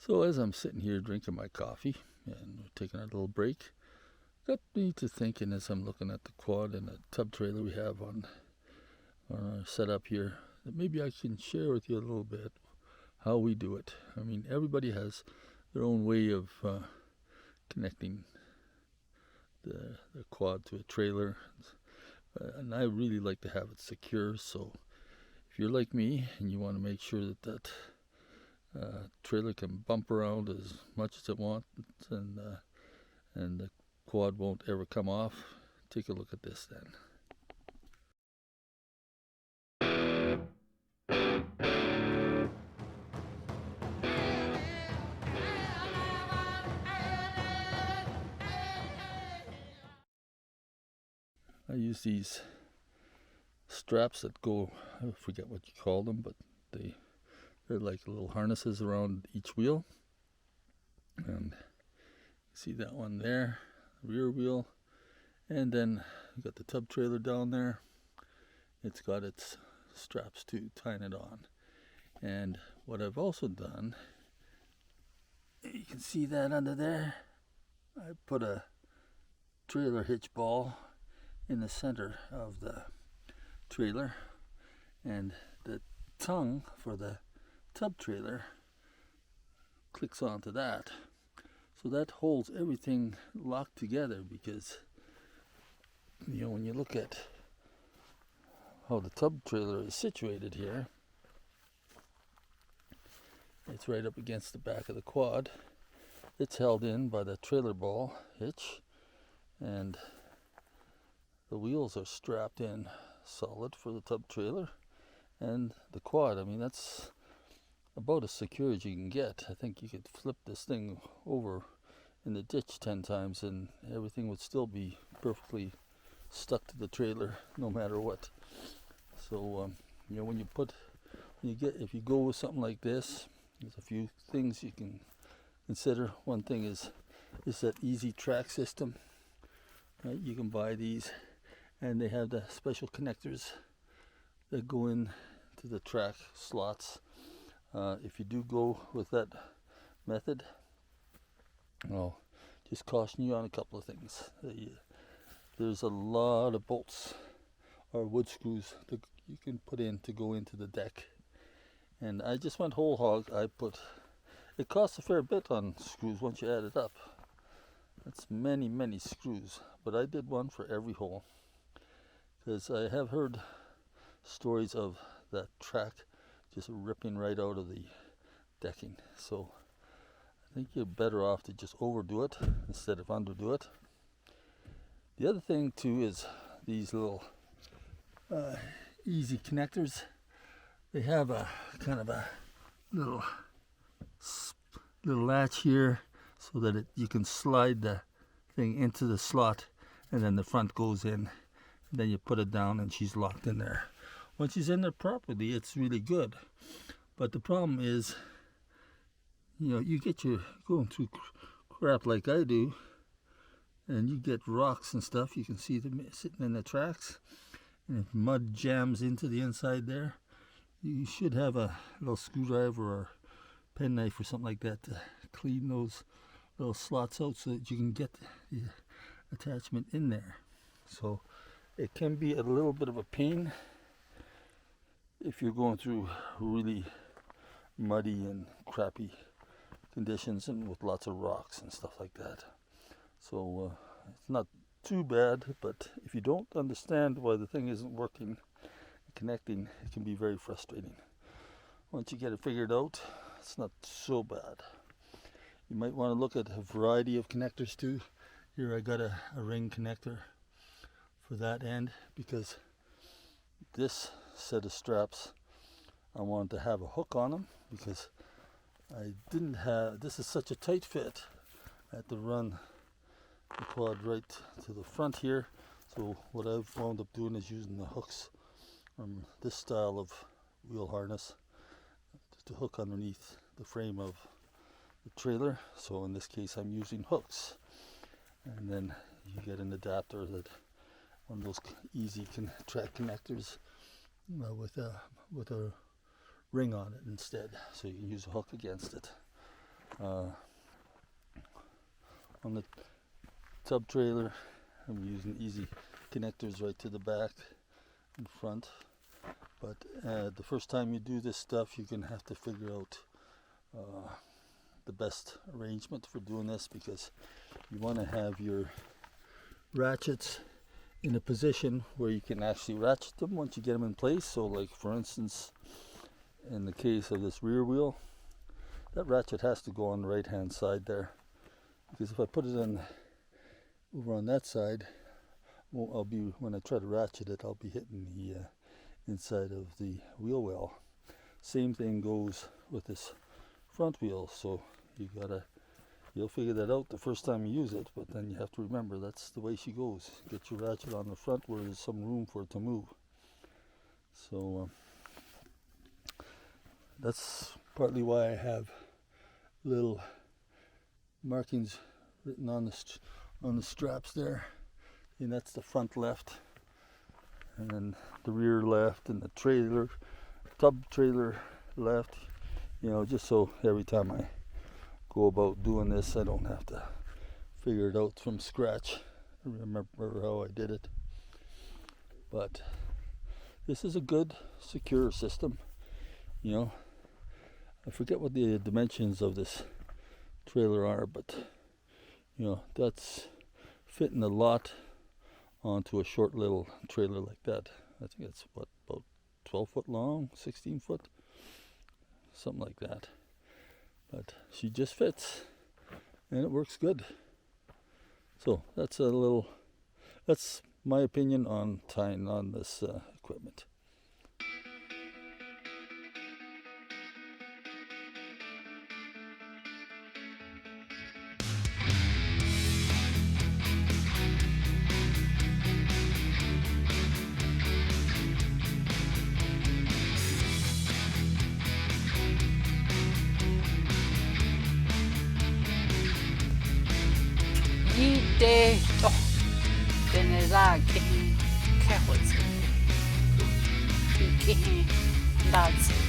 So as I'm sitting here drinking my coffee and taking a little break, got me to thinking as I'm looking at the quad and the tub trailer we have on our setup here, that maybe I can share with you a little bit how we do it. I mean, everybody has their own way of connecting the quad to a trailer, and I really like to have it secure. So if you're like me and you want to make sure that trailer can bump around as much as it wants, and the quad won't ever come off, take a look at this then. I use these straps that go, I forget what you call them, but they're like little harnesses around each wheel. And see that one there, rear wheel, and then you got the tub trailer down there. It's got its straps to tying it on. And what I've also done, you can see that under there, I put a trailer hitch ball in the center of the trailer, and the tongue for the tub trailer clicks onto that. So that holds everything locked together, because when you look at how the tub trailer is situated here, it's right up against the back of the quad. It's held in by the trailer ball hitch, and the wheels are strapped in solid for the tub trailer and the quad. I mean, that's about as secure as you can get. I think you could flip this thing over in the ditch 10 times and everything would still be perfectly stuck to the trailer no matter what. So if you go with something like this, there's a few things you can consider. One thing is that easy track system, right? You can buy these, and they have the special connectors that go in to the track slots. If you do go with that method, I'll just caution you on a couple of things. There's a lot of bolts or wood screws that you can put in to go into the deck, and I just went whole hog. It costs a fair bit on screws once you add it up. That's many screws, but I did one for every hole, because I have heard stories of that track just ripping right out of the decking. So I think you're better off to just overdo it instead of underdo it. The other thing too is these little easy connectors. They have a kind of a little latch here, so that you can slide the thing into the slot, and then the front goes in, and then you put it down and she's locked in there. Once she's in there properly, it's really good. But the problem is, you get going through crap like I do, and you get rocks and stuff. You can see them sitting in the tracks, and if mud jams into the inside there, you should have a little screwdriver or penknife or something like that to clean those little slots out, so that you can get the attachment in there. So it can be a little bit of a pain if you're going through really muddy and crappy conditions and with lots of rocks and stuff like that. So it's not too bad, but if you don't understand why the thing isn't working, connecting, it can be very frustrating. Once you get it figured out, it's not so bad. You might want to look at a variety of connectors too. Here I got a ring connector for that end, because this set of straps, I wanted to have a hook on them, because I didn't have, this is such a tight fit, I had to run the quad right to the front here. So what I've wound up doing is using the hooks from this style of wheel harness to hook underneath the frame of the trailer. So in this case I'm using hooks, and then you get an adapter, that one of those easy track connectors with a ring on it instead, so you can use a hook against it. On the tub trailer, I'm using easy connectors right to the back and front. But the first time you do this stuff, you're going to have to figure out the best arrangement for doing this, because you want to have your ratchets in a position where you can actually ratchet them once you get them in place. So like for instance, in the case of this rear wheel, that ratchet has to go on the right hand side there, because if I put it on over on that side, I'll be, when I try to ratchet it, I'll be hitting the inside of the wheel well. Same thing goes with this front wheel, so you'll figure that out the first time you use it, but then you have to remember that's the way she goes. Get your ratchet on the front where there's some room for it to move. So that's partly why I have little markings written on the straps there, and that's the front left, and then the rear left, and the tub trailer left, just so every time I go about doing this, I don't have to figure it out from scratch. I remember how I did it. But this is a good, secure system. I forget what the dimensions of this trailer are, but that's fitting a lot onto a short little trailer like that. I think it's about 12 foot long, 16 foot, something like that. But she just fits, and it works good. So that's my opinion on tying on this equipment.一day toch den ra king开火子，king that's